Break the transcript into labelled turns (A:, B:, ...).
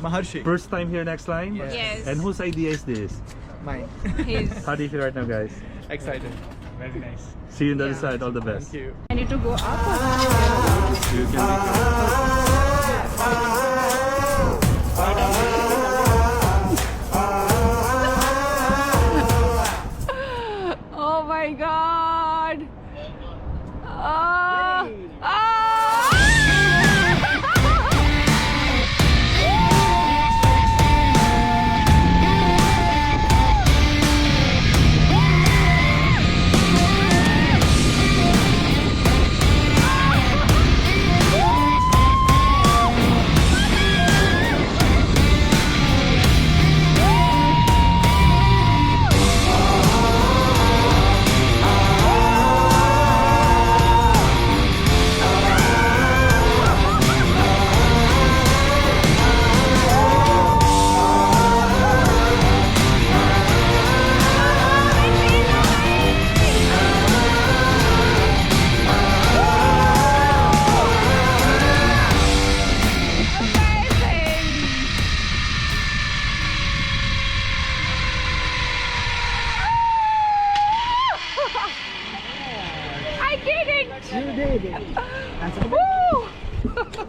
A: Maharshi.
B: First time here in XLine?
C: Yes.
B: And whose idea is this?
A: Mine.
C: His.
B: How do you feel right now, guys?
A: Excited. Very nice.
B: See you on the other
C: Yeah.
B: side. All the best.
A: Thank you.
C: I need to go up.
B: You can
C: Oh my god! Ah! I did it!
A: You did it.
C: Woo!